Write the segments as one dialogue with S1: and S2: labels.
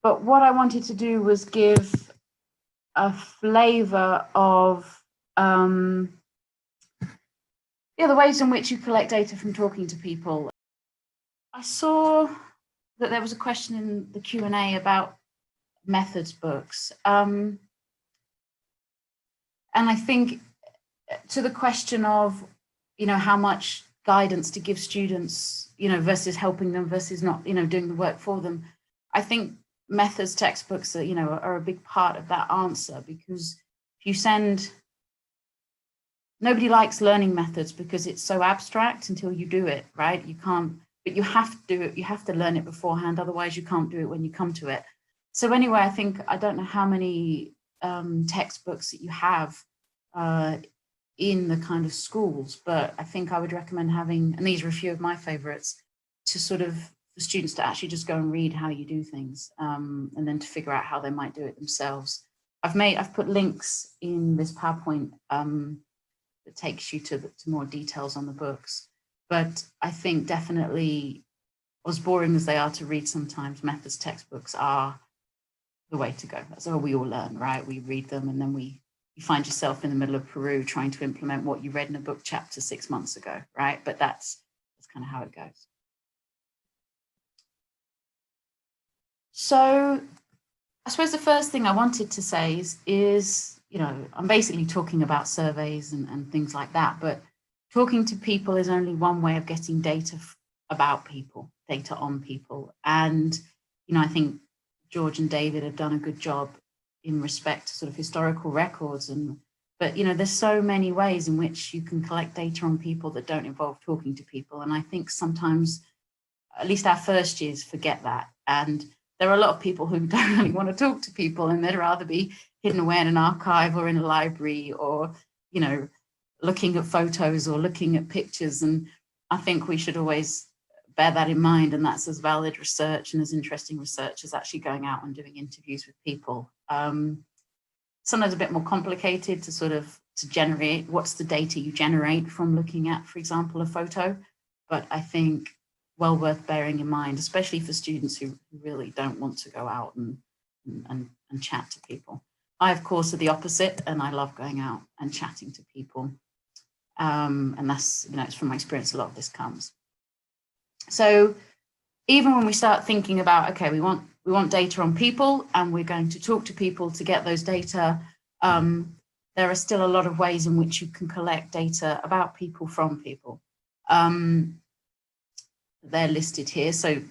S1: But what I wanted to do was give a flavor of the ways in which you collect data from talking to people. I saw that there was a question in the Q&A about methods books. And I think to the question of, how much guidance to give students, versus helping them versus not, doing the work for them. I think methods textbooks are, are a big part of that answer, because if you send, nobody likes learning methods because it's so abstract until you do it, right? You can't, but you have to do it, you have to learn it beforehand, otherwise you can't do it when you come to it. So anyway, I don't know how many textbooks that you have in the kind of schools, but I think I would recommend having, and these are a few of my favorites, to sort of, for students to actually just go and read how you do things, and then to figure out how they might do it themselves. I've put links in this PowerPoint that takes you to more details on the books, but I think definitely, as boring as they are to read sometimes, methods textbooks are the way to go. That's how we all learn, right? We read them and then you find yourself in the middle of Peru trying to implement what you read in a book chapter 6 months ago, right? But that's kind of how it goes. So I suppose the first thing I wanted to say is, I'm basically talking about surveys and things like that, but talking to people is only one way of getting data about people, data on people. And, I think George and David have done a good job in respect to sort of historical records. But, there's so many ways in which you can collect data on people that don't involve talking to people. And I think sometimes, at least our first years, forget that. And there are a lot of people who don't really want to talk to people, and they'd rather be hidden away in an archive or in a library, or, looking at photos or looking at pictures. And I think we should always bear that in mind, and that's as valid research and as interesting research as actually going out and doing interviews with people. Sometimes a bit more complicated to generate what's the data you generate from looking at, for example, a photo, but I think well worth bearing in mind, especially for students who really don't want to go out and chat to people. I, of course, are the opposite, and I love going out and chatting to people. And that's, it's from my experience, a lot of this comes. So even when we start thinking about, okay, we want data on people and we're going to talk to people to get those data, there are still a lot of ways in which you can collect data about people from people. They're listed here. So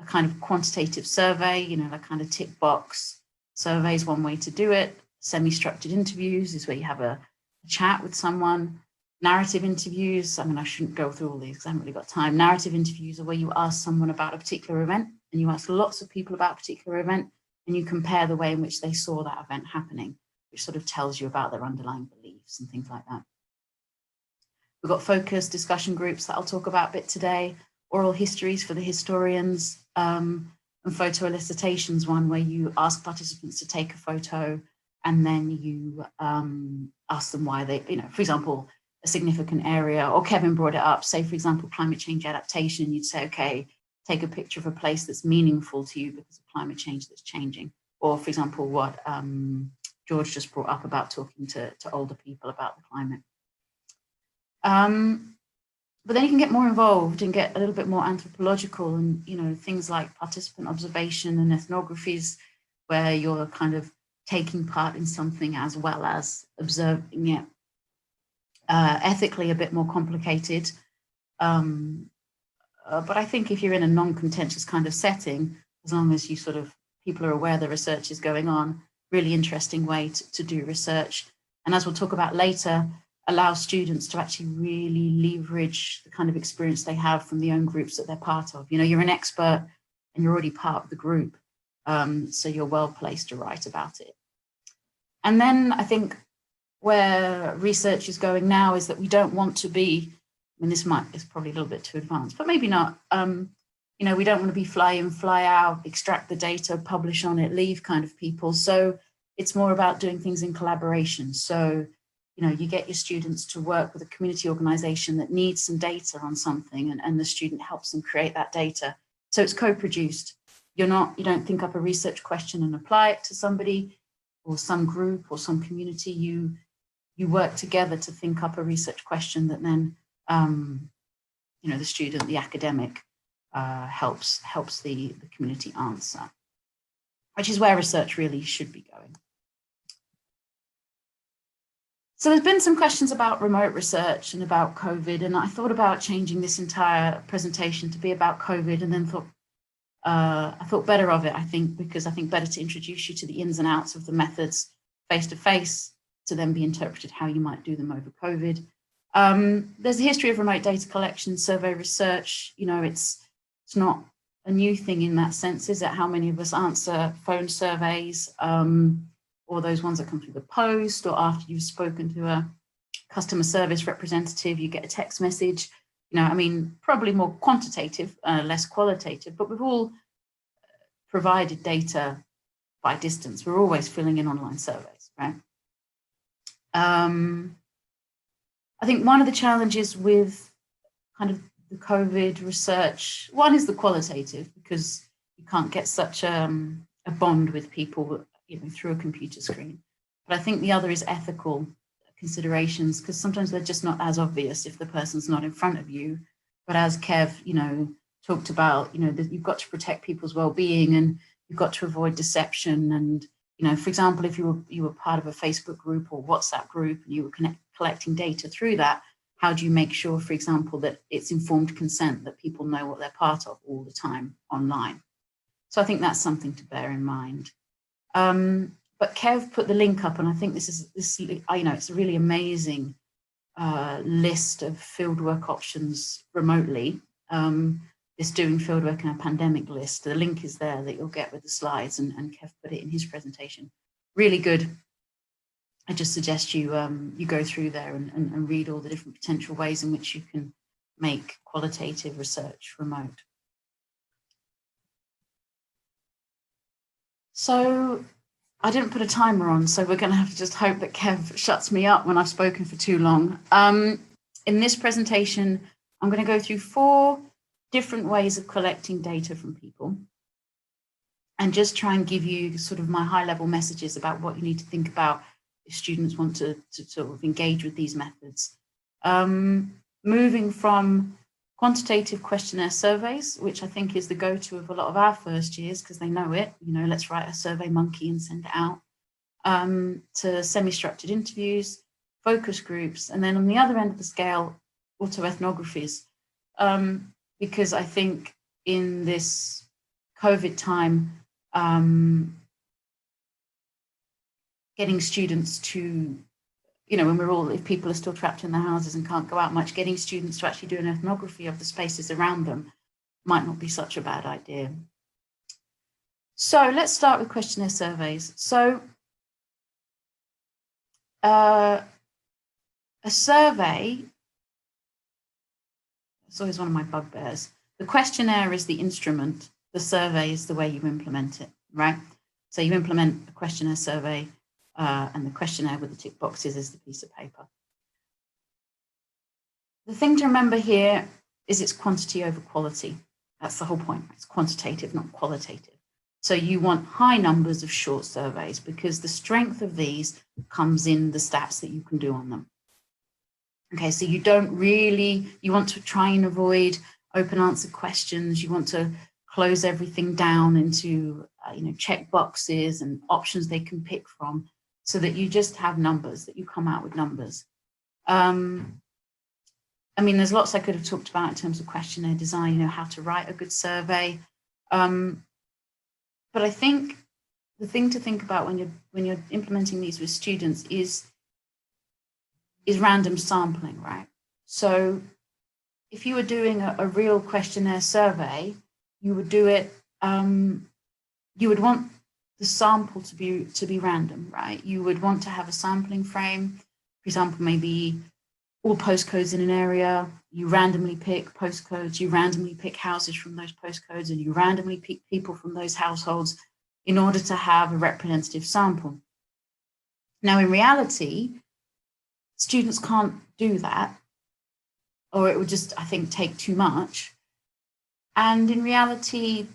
S1: a kind of quantitative survey, that kind of tick box survey is one way to do it. Semi-structured interviews is where you have a chat with someone. Narrative interviews, I shouldn't go through all these because I haven't really got time. Narrative interviews are where you ask someone about a particular event, and you ask lots of people about a particular event, and you compare the way in which they saw that event happening, which sort of tells you about their underlying beliefs and things like that. We've got focus discussion groups that I'll talk about a bit today, oral histories for the historians, and photo elicitations, one where you ask participants to take a photo and then you ask them why they, for example, a significant area, or Kevin brought it up, say, for example, climate change adaptation, you'd say, okay, take a picture of a place that's meaningful to you because of climate change that's changing. Or, for example, what George just brought up about talking to older people about the climate. But then you can get more involved and get a little bit more anthropological, and, things like participant observation and ethnographies, where you're kind of taking part in something as well as observing it. Ethically a bit more complicated. But I think if you're in a non-contentious kind of setting, as long as you people are aware the research is going on, really interesting way to do research. And as we'll talk about later, allow students to actually really leverage the kind of experience they have from the own groups that they're part of. You're an expert and you're already part of the group, so you're well placed to write about it. And then I think where research is going now is that we don't want to be, this is probably a little bit too advanced, but maybe not. We don't want to be fly in, fly out, extract the data, publish on it, leave kind of people. So it's more about doing things in collaboration. So, you get your students to work with a community organization that needs some data on something, and the student helps them create that data. So it's co-produced. You don't think up a research question and apply it to somebody or some group or some community. You work together to think up a research question that then the student, the academic, helps the community answer, which is where research really should be going. So there's been some questions about remote research and about COVID, and I thought about changing this entire presentation to be about COVID, and then I thought better of it, I think, because I think better to introduce you to the ins and outs of the methods face-to-face to then be interpreted how you might do them over COVID. There's a history of remote data collection, survey research. It's not a new thing in that sense, is it? How many of us answer phone surveys, or those ones that come through the post, or after you've spoken to a customer service representative, you get a text message. Probably more quantitative, less qualitative, but we've all provided data by distance. We're always filling in online surveys, right? I think one of the challenges with kind of the COVID research, one is the qualitative, because you can't get such a bond with people through a computer screen. But I think the other is ethical considerations, because sometimes they're just not as obvious if the person's not in front of you. But as Kev, talked about, that you've got to protect people's well-being, and you've got to avoid deception. And, for example, if you were part of a Facebook group or WhatsApp group and you were collecting data through that, how do you make sure, for example, that it's informed consent, that people know what they're part of all the time online? So I think that's something to bear in mind. But Kev put the link up, and I think it's a really amazing list of fieldwork options remotely. This doing fieldwork in a pandemic list. The link is there that you'll get with the slides, and Kev put it in his presentation. Really good. I just suggest you go through there and read all the different potential ways in which you can make qualitative research remote. So I didn't put a timer on, so we're going to have to just hope that Kev shuts me up when I've spoken for too long. In this presentation, I'm going to go through 4 different ways of collecting data from people, and just try and give you sort of my high-level messages about what you need to think about if students want to sort of engage with these methods. Moving from quantitative questionnaire surveys, which I think is the go-to of a lot of our first years because they know it, let's write a survey monkey and send it out, to semi-structured interviews, focus groups, and then on the other end of the scale, autoethnographies, because I think in this COVID time, getting students to, if people are still trapped in their houses and can't go out much, getting students to actually do an ethnography of the spaces around them might not be such a bad idea. So let's start with questionnaire surveys. So a survey, it's always one of my bugbears. The questionnaire is the instrument, the survey is the way you implement it, right? So you implement a questionnaire survey, and the questionnaire with the tick boxes is the piece of paper. The thing to remember here is it's quantity over quality. That's the whole point. It's quantitative, not qualitative. So you want high numbers of short surveys because the strength of these comes in the stats that you can do on them. Okay, so you want to try and avoid open answer questions. You want to close everything down into check boxes and options they can pick from, so that you just have numbers, that you come out with numbers. There's lots I could have talked about in terms of questionnaire design, how to write a good survey. But I think the thing to think about when you're implementing these with students is random sampling, right? So if you were doing a real questionnaire survey, you would do it, you would want the sample to be random, right? You would want to have a sampling frame, for example, maybe all postcodes in an area, you randomly pick postcodes, you randomly pick houses from those postcodes, and you randomly pick people from those households in order to have a representative sample. Now, in reality, students can't do that, or it would just, I think, take too much. And in reality,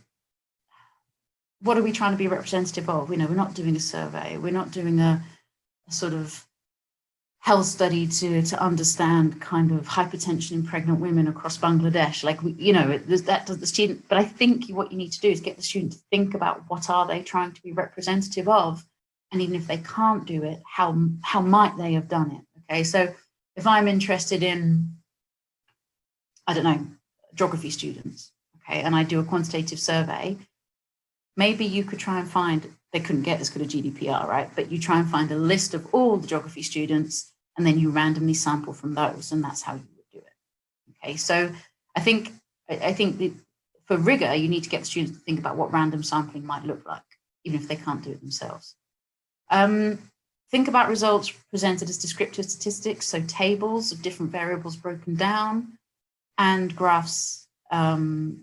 S1: what are we trying to be representative of? We're not doing a survey. We're not doing a sort of health study to understand kind of hypertension in pregnant women across Bangladesh. Like, that does the student, but I think what you need to do is get the student to think about what are they trying to be representative of? And even if they can't do it, how might they have done it? Okay, so if I'm interested in, I don't know, geography students, okay, and I do a quantitative survey, maybe you could try and find, they couldn't get as good a GDPR, right? But you try and find a list of all the geography students, and then you randomly sample from those, and that's how you would do it. Okay, so I think that for rigor, you need to get the students to think about what random sampling might look like, even if they can't do it themselves. Think about results presented as descriptive statistics, so tables of different variables broken down, and graphs,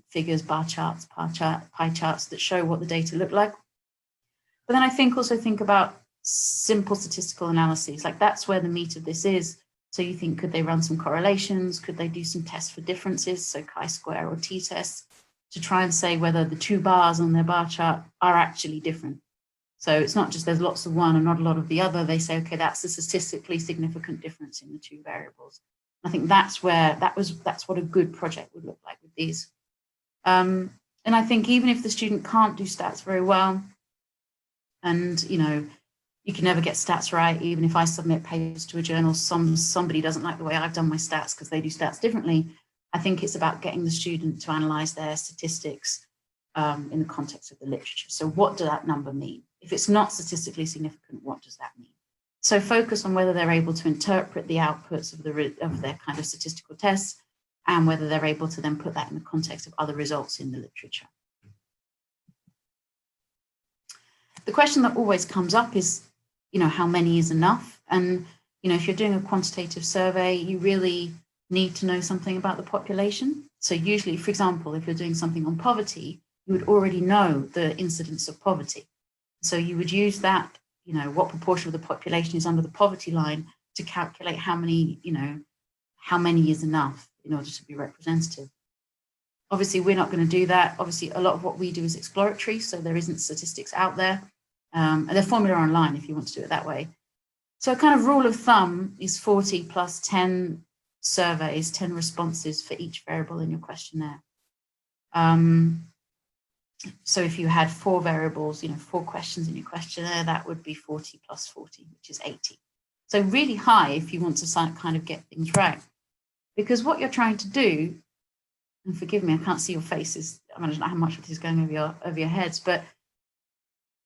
S1: figures, bar charts, pie charts that show what the data look like. But then I think also think about simple statistical analyses, like that's where the meat of this is. So you think, could they run some correlations? Could they do some tests for differences, so chi-square or t-tests, to try and say whether the two bars on their bar chart are actually different? So it's not just there's lots of one and not a lot of the other. They say, okay, that's a statistically significant difference in the two variables. I think that's where that's what a good project would look like with these. And I think even if the student can't do stats very well, and you can never get stats right, even if I submit papers to a journal, somebody doesn't like the way I've done my stats because they do stats differently. I think it's about getting the student to analyze their statistics in the context of the literature. So what does that number mean? If it's not statistically significant, what does that mean? So focus on whether they're able to interpret the outputs of their kind of statistical tests, and whether they're able to then put that in the context of other results in the literature. The question that always comes up is, how many is enough? And, if you're doing a quantitative survey, you really need to know something about the population. So usually, for example, if you're doing something on poverty, you would already know the incidence of poverty. So you would use that, what proportion of the population is under the poverty line to calculate how many is enough in order to be representative. Obviously, we're not going to do that. Obviously, a lot of what we do is exploratory, so there isn't statistics out there. And there's formula online if you want to do it that way. So a kind of rule of thumb is 40 plus 10 surveys, 10 responses for each variable in your questionnaire. So if you had 4 variables, 4 questions in your questionnaire, that would be 40 plus 40, which is 80. So really high if you want to kind of get things right. Because what you're trying to do, and forgive me, I can't see your faces, I don't know how much of this is going over your heads, but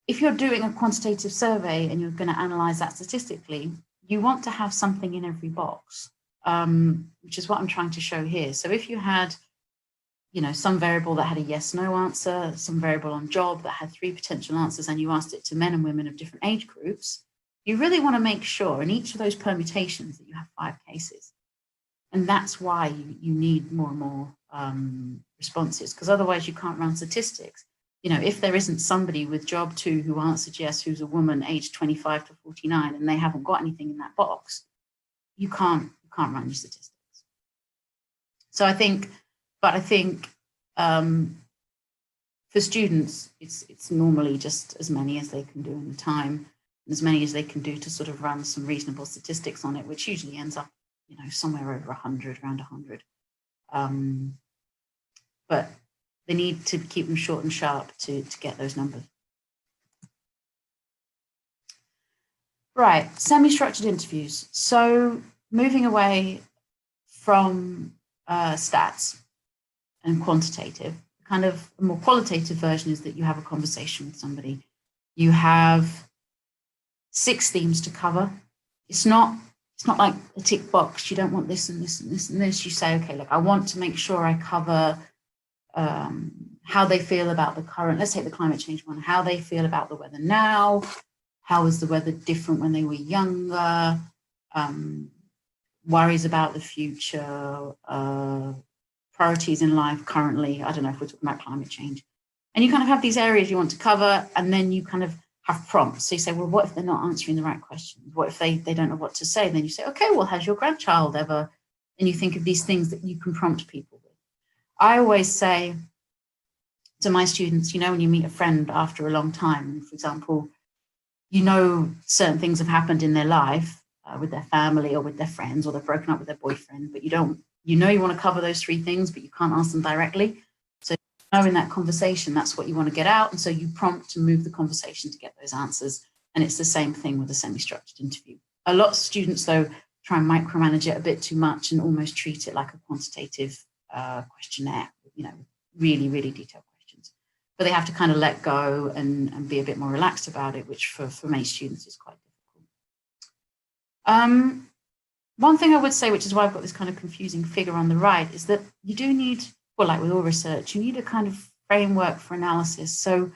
S1: if you're doing a quantitative survey and you're going to analyze that statistically, you want to have something in every box, which is what I'm trying to show here. So if you had, some variable that had a yes/no answer, some variable on job that had 3 potential answers, and you asked it to men and women of different age groups, you really want to make sure in each of those permutations that you have 5 cases. And that's why you need more and more responses, because otherwise you can't run statistics. If there isn't somebody with job 2 who answered yes, who's a woman aged 25 to 49, and they haven't got anything in that box, you can't run your statistics. So I think for students, it's normally just as many as they can do in the time, and as many as they can do to sort of run some reasonable statistics on it, which usually ends up, somewhere over 100, around 100. But they need to keep them short and sharp to get those numbers. Right, semi-structured interviews. So moving away from stats and quantitative, kind of a more qualitative version is that you have a conversation with somebody. You have 6 themes to cover. It's not like a tick box. You don't want this and this and this and this. You say, okay, look, I want to make sure I cover how they feel about the current, let's take the climate change one, how they feel about the weather now, how is the weather different when they were younger, worries about the future, priorities in life currently. I don't know if we're talking about climate change. And you kind of have these areas you want to cover, and then you kind of have prompts. So you say, well, what if they're not answering the right questions? What if they don't know what to say? And then you say, okay, well, has your grandchild ever? And you think of these things that you can prompt people with. I always say to my students, you know, when you meet a friend after a long time, for example, you know, certain things have happened in their life with their family or with their friends, or they've broken up with their boyfriend, but you don't, you know, you want to cover those three things, but you can't ask them directly. So, you know, in that conversation, that's what you want to get out. And so you prompt to move the conversation to get those answers. And it's the same thing with a semi-structured interview. A lot of students, though, try and micromanage it a bit too much and almost treat it like a quantitative questionnaire, you know, really, really detailed questions. But they have to kind of let go and be a bit more relaxed about it, which for many students is quite difficult. One thing I would say, which is why I've got this kind of confusing figure on the right, is that you do need, well, like with all research, you need a kind of framework for analysis. So,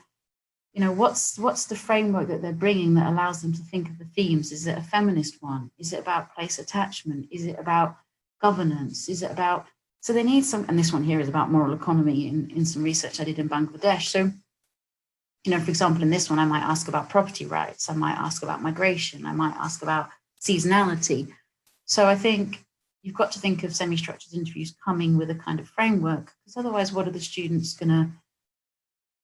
S1: you know, what's the framework that they're bringing that allows them to think of the themes? Is it a feminist one? Is it about place attachment? Is it about governance? Is it about, so they need some, and this one here is about moral economy in some research I did in Bangladesh. So, you know, for example, in this one, I might ask about property rights. I might ask about migration. I might ask about seasonality. So I think you've got to think of semi-structured interviews coming with a kind of framework, because otherwise what are the students going to,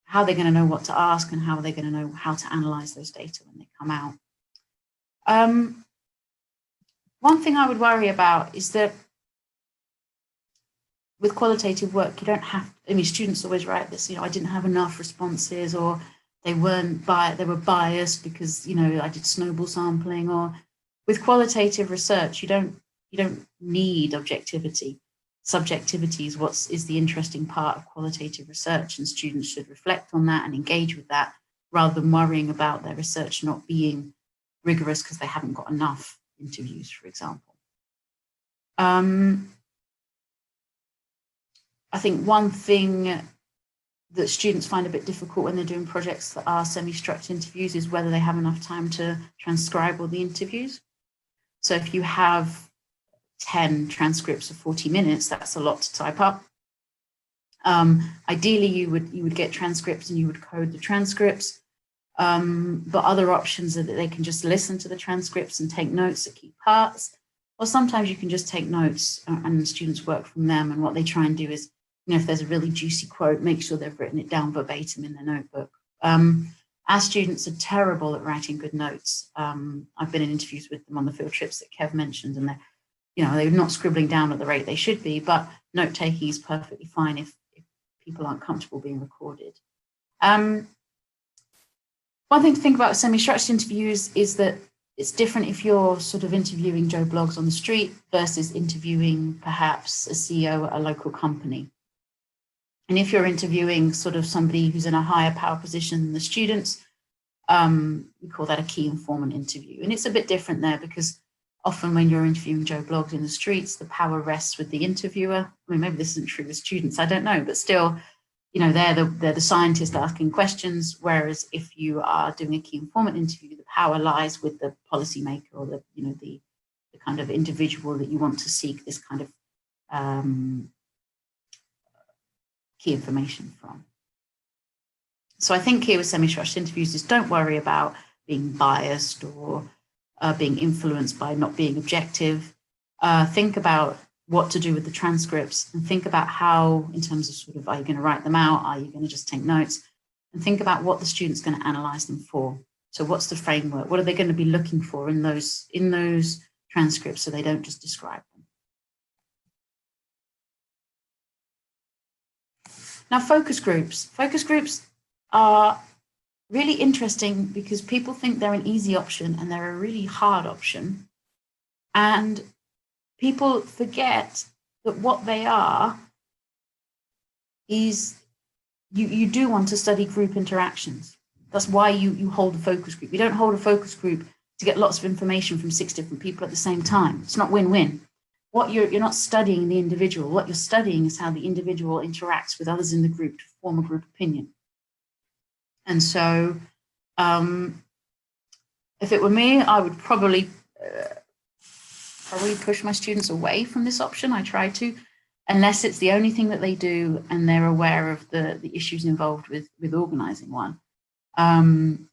S1: how are they going to know what to ask, and how are they going to know how to analyze those data when they come out? One thing I would worry about is that with qualitative work, you don't have, I mean, students always write this, you know, I didn't have enough responses, or they weren't they were biased because, you know, I did snowball sampling. Or with qualitative research, you don't need objectivity. Subjectivity is the interesting part of qualitative research, and students should reflect on that and engage with that, rather than worrying about their research not being rigorous because they haven't got enough interviews, for example. I think one thing that students find a bit difficult when they're doing projects that are semi-structured interviews is whether they have enough time to transcribe all the interviews. So if you have 10 transcripts of 40 minutes, that's a lot to type up. Ideally, you would get transcripts and you would code the transcripts. But other options are that they can just listen to the transcripts and take notes at key parts. Or sometimes you can just take notes and students work from them. And what they try and do is, you know, if there's a really juicy quote, make sure they've written it down verbatim in their notebook. Our students are terrible at writing good notes. I've been in interviews with them on the field trips that Kev mentioned, and they're not scribbling down at the rate they should be, but note-taking is perfectly fine if people aren't comfortable being recorded. One thing to think about semi-structured interviews is that it's different if you're sort of interviewing Joe Bloggs on the street versus interviewing perhaps a CEO at a local company. And if you're interviewing sort of somebody who's in a higher power position than the students, we call that a key informant interview. And it's a bit different there because often when you're interviewing Joe Bloggs in the streets, the power rests with the interviewer. I mean, maybe this isn't true with students, I don't know, but still, you know, they're the scientist asking questions. Whereas if you are doing a key informant interview, the power lies with the policymaker or the kind of individual that you want to seek this kind of key information from. So I think here with semi-structured interviews is don't worry about being biased or being influenced by not being objective. Think about what to do with the transcripts and think about how, in terms of sort of, are you going to write them out? Are you going to just take notes? And think about what the student's going to analyze them for. So what's the framework? What are they going to be looking for in those transcripts so they don't just describe them? Now, focus groups. Focus groups are really interesting because people think they're an easy option and they're a really hard option. And people forget that what they are is you do want to study group interactions. That's why you hold a focus group. You don't hold a focus group to get lots of information from 6 different people at the same time. It's not win-win. What you're not studying the individual. What you're studying is how the individual interacts with others in the group to form a group opinion. And so if it were me, I would probably push my students away from this option. I try to, unless it's the only thing that they do and they're aware of the issues involved with organizing one. And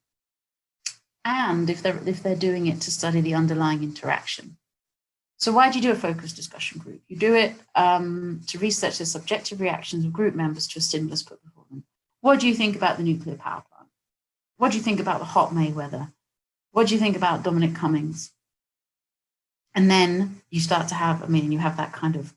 S1: if they're doing it to study the underlying interaction. So why do you do a focused discussion group? You do it to research the subjective reactions of group members to a stimulus put before them. what do you think about the nuclear power plant? What do you think about the hot Mayweather? What do you think about Dominic Cummings? And then you start to have, you have that kind of,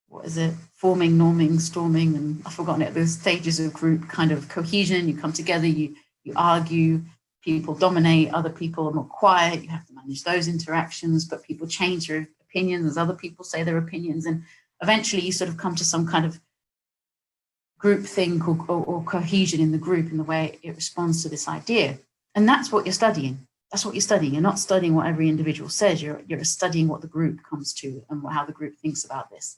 S1: what is it, forming, norming, storming, and I've forgotten it, those stages of group kind of cohesion. You come together, you argue, people dominate, other people are more quiet, you have to manage those interactions, but people change their opinions as other people say their opinions, and eventually you sort of come to some kind of group think or cohesion in the group in the way it responds to this idea. And that's what you're studying. That's what you're studying. You're not studying what every individual says, you're studying what the group comes to and how the group thinks about this.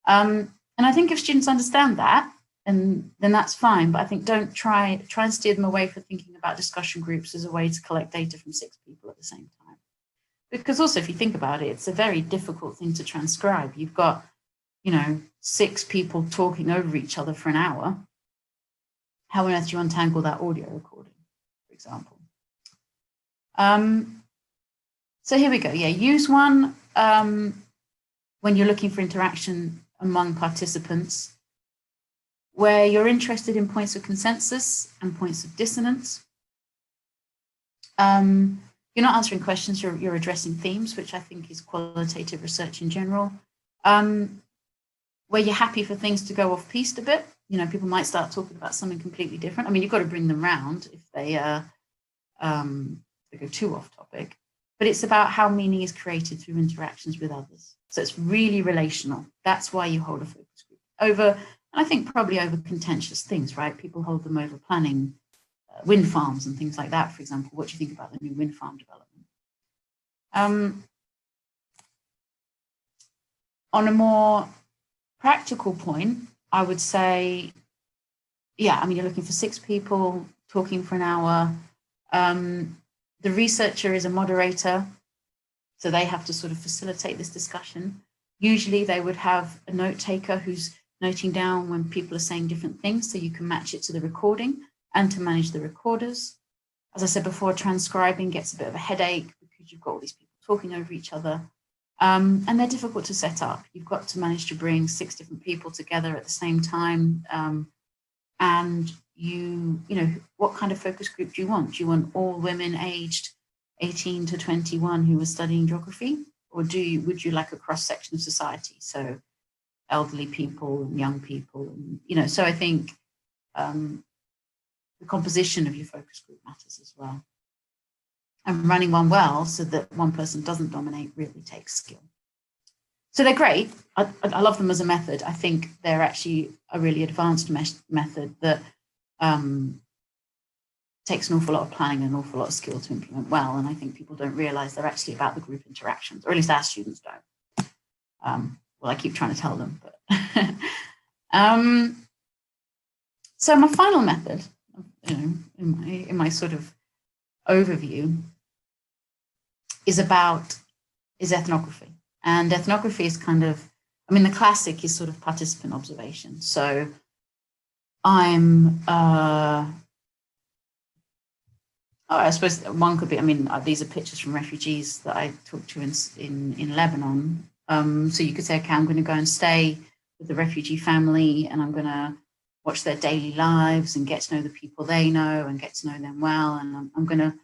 S1: And I think if students understand that, and then that's fine. But I think don't try and steer them away from thinking about discussion groups as a way to collect data from 6 people at the same time. Because also, if you think about it, it's a very difficult thing to transcribe. You've got, 6 people talking over each other for an hour. How on earth do you untangle that audio recording, for example? So here we go. Yeah, use one when you're looking for interaction among participants, where you're interested in points of consensus and points of dissonance. You're not answering questions, you're addressing themes, which I think is qualitative research in general. Where you're happy for things to go off piste a bit. People might start talking about something completely different. You've got to bring them round if they go too off topic. But it's about how meaning is created through interactions with others. So it's really relational. That's why you hold a focus group over, I think probably over contentious things, right? People hold them over planning wind farms and things like that, for example. What do you think about the new wind farm development? On a more practical point, I would say, you're looking for 6 people talking for an hour. The researcher is a moderator, so they have to sort of facilitate this discussion. Usually they would have a note taker who's noting down when people are saying different things, so you can match it to the recording and to manage the recorders. As I said before, transcribing gets a bit of a headache because you've got all these people talking over each other. And they're difficult to set up. You've got to manage to bring 6 different people together at the same time. And what kind of focus group do you want? Do you want all women aged 18 to 21 who are studying geography? Or would you like a cross-section of society? So elderly people and young people, and, so I think the composition of your focus group matters as well. And running one well so that one person doesn't dominate really takes skill. So they're great. I love them as a method. I think they're actually a really advanced method that takes an awful lot of planning and an awful lot of skill to implement well. And I think people don't realize they're actually about the group interactions, or at least our students don't. Well, I keep trying to tell them, but so my final method, in my sort of overview, is ethnography. And ethnography is kind of, the classic is sort of participant observation. So I suppose one could be, these are pictures from refugees that I talked to in Lebanon. So you could say, okay, I'm going to go and stay with the refugee family and I'm going to watch their daily lives and get to know the people they know and get to know them well. And I'm going to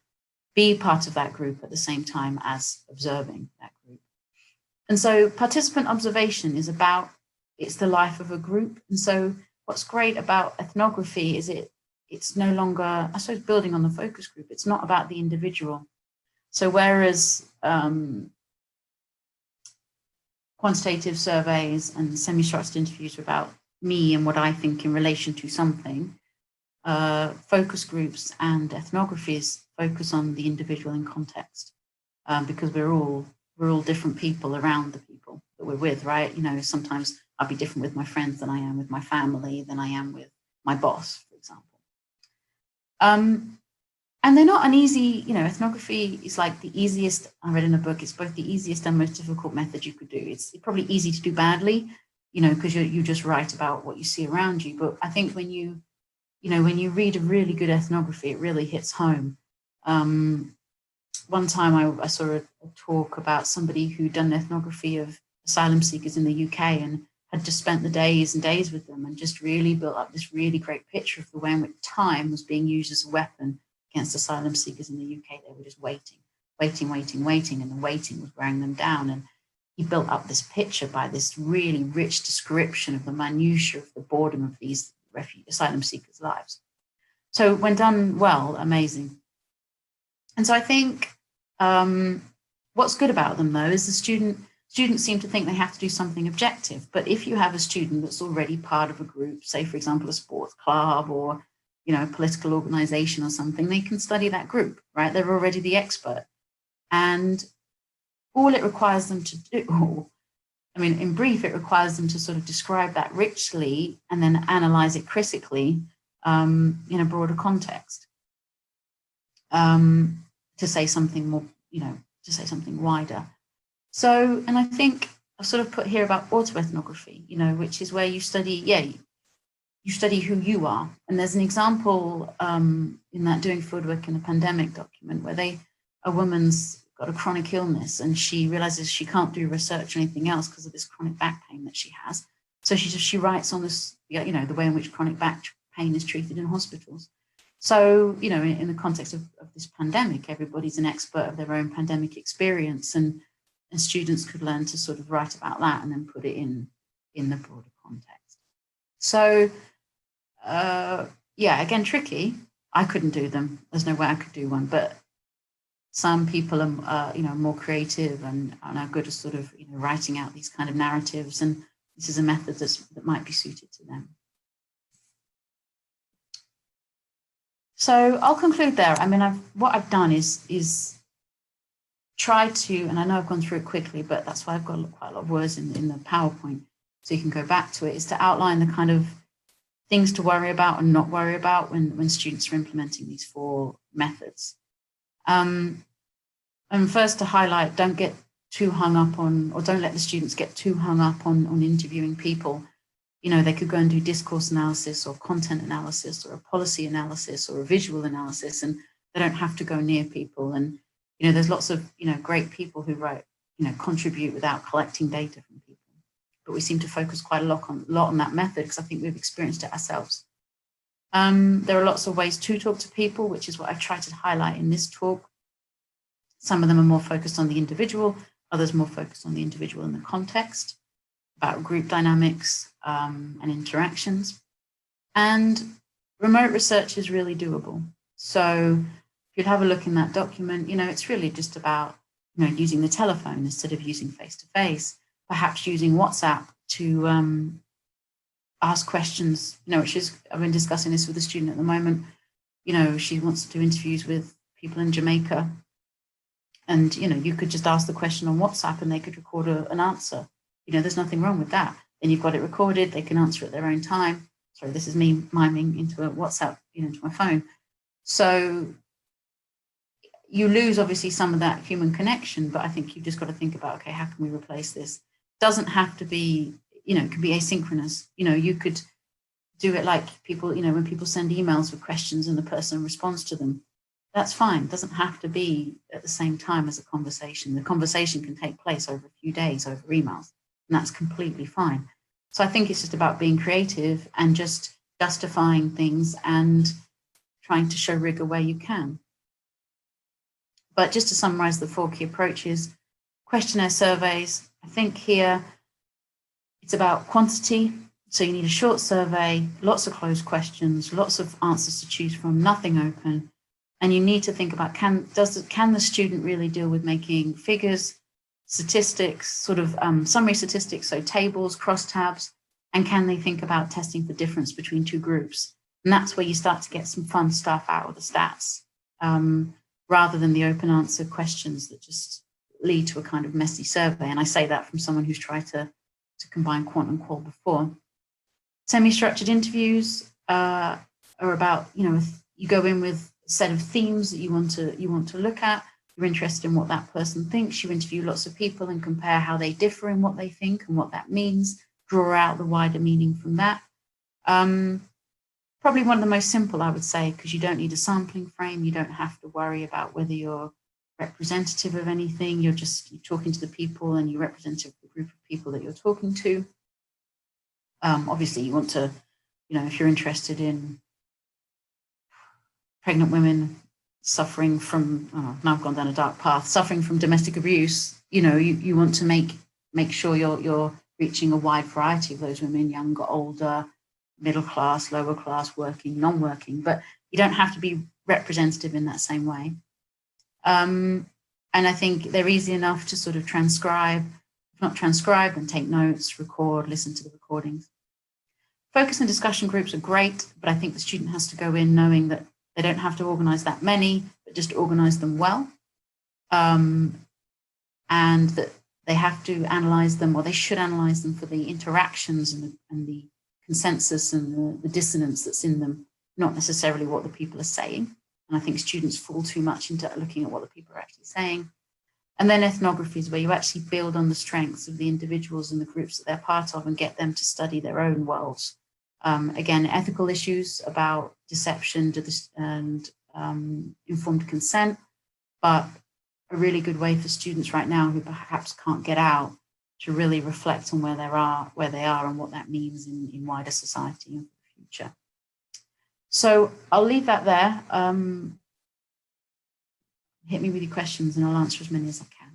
S1: be part of that group at the same time as observing that group. And so participant observation is it's the life of a group. And so what's great about ethnography is it's no longer, I suppose, building on the focus group. It's not about the individual. So whereas quantitative surveys and semi-structured interviews are about me and what I think in relation to something, focus groups and ethnographies focus on the individual in context, because we're all different people around the people that we're with, right? Sometimes I'll be different with my friends than I am with my family, than I am with my boss, for example. And they're not an easy, ethnography is like the easiest, I read in a book, it's both the easiest and most difficult method you could do. It's probably easy to do badly, because you just write about what you see around you. But I think when you read a really good ethnography, it really hits home. One time I saw a talk about somebody who'd done ethnography of asylum seekers in the UK and had just spent the days and days with them and just really built up this really great picture of the way in which time was being used as a weapon against asylum seekers in the UK. They were just waiting, and the waiting was wearing them down. And he built up this picture by this really rich description of the minutiae of the boredom of these asylum seekers' lives. So when done well, amazing. And so I think what's good about them, though, is the students seem to think they have to do something objective. But if you have a student that's already part of a group, say, for example, a sports club or, a political organization or something, they can study that group, right? They're already the expert. And all it requires them to do, in brief, it requires them to sort of describe that richly and then analyze it critically in a broader context, to say something more, to say something wider. So, and I think I've sort of put here about autoethnography, which is where you study, you study who you are. And there's an example in that doing fieldwork in a pandemic document where a woman's got a chronic illness and she realizes she can't do research or anything else because of this chronic back pain that she has. So she writes on this, the way in which chronic back pain is treated in hospitals. So, in the context of this pandemic, everybody's an expert of their own pandemic experience, and students could learn to sort of write about that and then put it in the broader context. So, again, tricky. I couldn't do them. There's no way I could do one, but some people are, more creative and are good at sort of, writing out these kind of narratives, and this is a method that might be suited to them. So I'll conclude there. What I've done is try to, and I know I've gone through it quickly, but that's why I've got quite a lot of words in the PowerPoint, so you can go back to it, is to outline the kind of things to worry about and not worry about when students are implementing these 4 methods. And first to highlight, don't get too hung up on, or don't let the students get too hung up on interviewing people. They could go and do discourse analysis or content analysis or a policy analysis or a visual analysis, and they don't have to go near people. And, there's lots of, great people who write, contribute without collecting data from people. But we seem to focus quite a lot on that method because I think we've experienced it ourselves. There are lots of ways to talk to people, which is what I've tried to highlight in this talk. Some of them are more focused on the individual, others more focused on the individual in the context, about group dynamics and interactions. And remote research is really doable. So if you'd have a look in that document, it's really just about, using the telephone instead of using face-to-face, perhaps using WhatsApp to ask questions, which is, I've been discussing this with a student at the moment. She wants to do interviews with people in Jamaica. And, you could just ask the question on WhatsApp and they could record an answer. There's nothing wrong with that. Then you've got it recorded, they can answer at their own time. Sorry, this is me miming into a WhatsApp, into my phone. So you lose obviously some of that human connection, but I think you've just got to think about, okay, how can we replace this? Doesn't have to be, it can be asynchronous. You could do it like people, when people send emails with questions and the person responds to them. That's fine. It doesn't have to be at the same time as a conversation. The conversation can take place over a few days over emails, and that's completely fine. So I think it's just about being creative and just justifying things and trying to show rigor where you can. But just to summarize the 4 key approaches, questionnaire surveys, I think here it's about quantity. So you need a short survey, lots of closed questions, lots of answers to choose from, nothing open. And you need to think about, can the student really deal with making figures, statistics, sort of summary statistics, so tables, crosstabs, and can they think about testing for difference between 2 groups? And that's where you start to get some fun stuff out of the stats, rather than the open answer questions that just lead to a kind of messy survey. And I say that from someone who's tried to combine quant and qual before. Semi-structured interviews are about, you go in with a set of themes that you want to look at. You're interested in what that person thinks. You interview lots of people and compare how they differ in what they think and what that means. Draw out the wider meaning from that. Probably one of the most simple, I would say, because you don't need a sampling frame. You don't have to worry about whether you're representative of anything. You're talking to the people and you're representative of the group of people that you're talking to. Obviously, you want to, if you're interested in pregnant women suffering from, now I've gone down a dark path, suffering from domestic abuse, you want to make sure you're reaching a wide variety of those women, younger, older, middle class, lower class, working, non-working, but you don't have to be representative in that same way. And I think they're easy enough to sort of transcribe, if not transcribe, then take notes, record, listen to the recordings. Focus and discussion groups are great, but I think the student has to go in knowing that they don't have to organize that many, but just organize them well. And that they have to analyze them, or they should analyze them for the interactions and the consensus and the dissonance that's in them, not necessarily what the people are saying. And I think students fall too much into looking at what the people are actually saying. And then ethnography is where you actually build on the strengths of the individuals and the groups that they're part of and get them to study their own worlds. Again, ethical issues about deception and informed consent, but a really good way for students right now who perhaps can't get out to really reflect on where they are and what that means in wider society and for the future. So I'll leave that there. Hit me with your questions and I'll answer as many as I can.